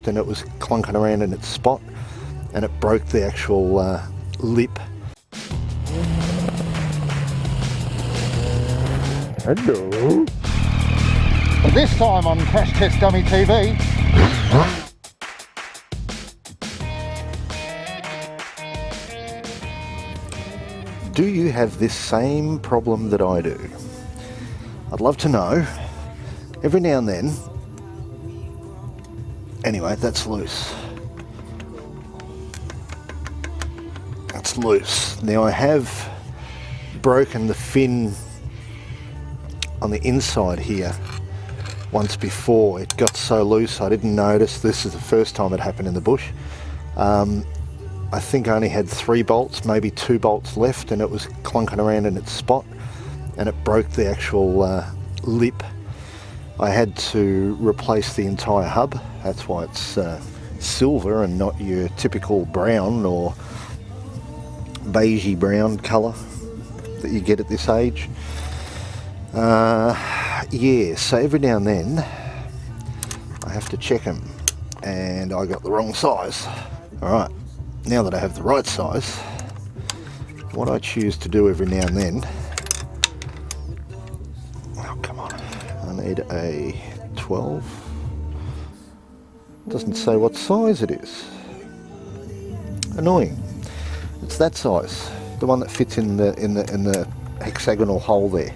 and it was clunking around in its spot and it broke the actual lip. Hello. This time on Crash Test Dummy TV. Do you have this same problem that I do? I'd love to know. Every now and then. Anyway, that's loose. That's loose. Now I have broken the fin on the inside here once before. It got so loose I didn't notice. This is the first time it happened in the bush. I think I only had 3 bolts, maybe 2 bolts left, and it was clunking around in its spot and it broke the actual lip. I had to replace the entire hub. That's why it's silver and not your typical brown or beigey brown colour that you get at this age. Yeah, so every now and then I have to check them, and I got the wrong size. Alright, now that I have the right size, what I choose to do every now and then, oh come on, I need a 12. Doesn't say what size it is. Annoying. It's that size, the one that fits in the hexagonal hole there.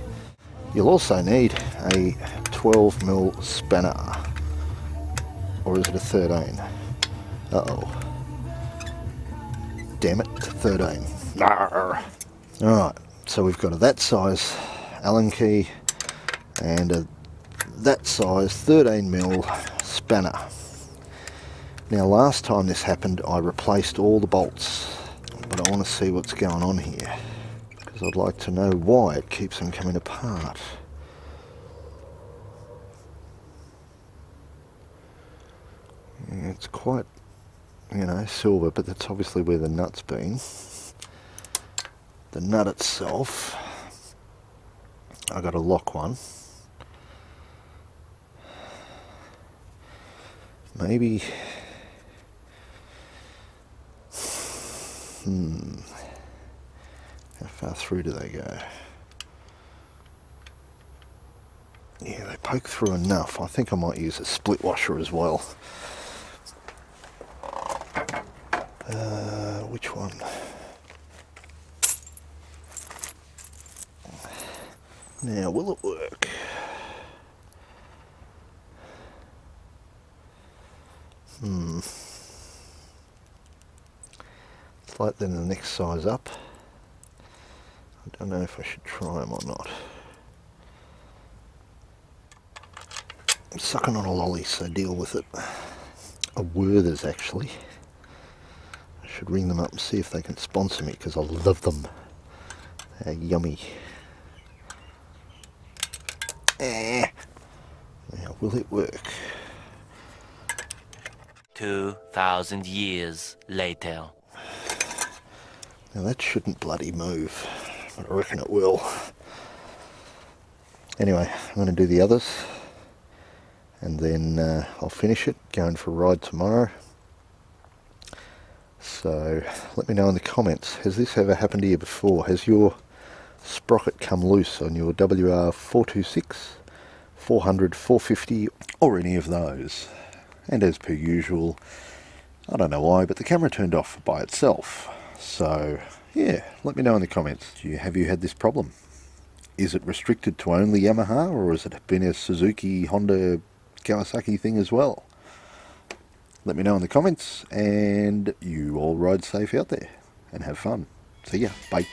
You'll also need a 12mm spanner, or is it a 13? Uh-oh. Damn it, 13. Alright, so we've got a that size Allen key and a that size 13mm spanner. Now last time this happened I replaced all the bolts, but I want to see what's going on here, because I'd like to know why it keeps them coming apart. Yeah, it's quite, you know, silver, but that's obviously where the nut's been. The nut itself, I got a lock one. Maybe, how far through do they go? Yeah, they poke through enough. I think I might use a split washer as well. Which one? Now, will it work? It's like then the next size up. I don't know if I should try them or not. I'm sucking on a lolly, so deal with it. A Werther's actually. I should ring them up and see if they can sponsor me, because I love them. They're yummy. Now, will it work? 2,000 years later. Now that shouldn't bloody move, but I reckon it will. Anyway, I'm going to do the others, and then I'll finish it, going for a ride tomorrow. So let me know in the comments, has this ever happened to you before? Has your sprocket come loose on your Wr426, 400, 450, or any of those? And as per usual, I don't know why, but the camera turned off by itself. So yeah, let me know in the comments. Have you had this problem? Is it restricted to only Yamaha, or has it been a Suzuki, Honda, Kawasaki thing as well? Let me know in the comments, and you all ride safe out there and have fun. See ya, bye.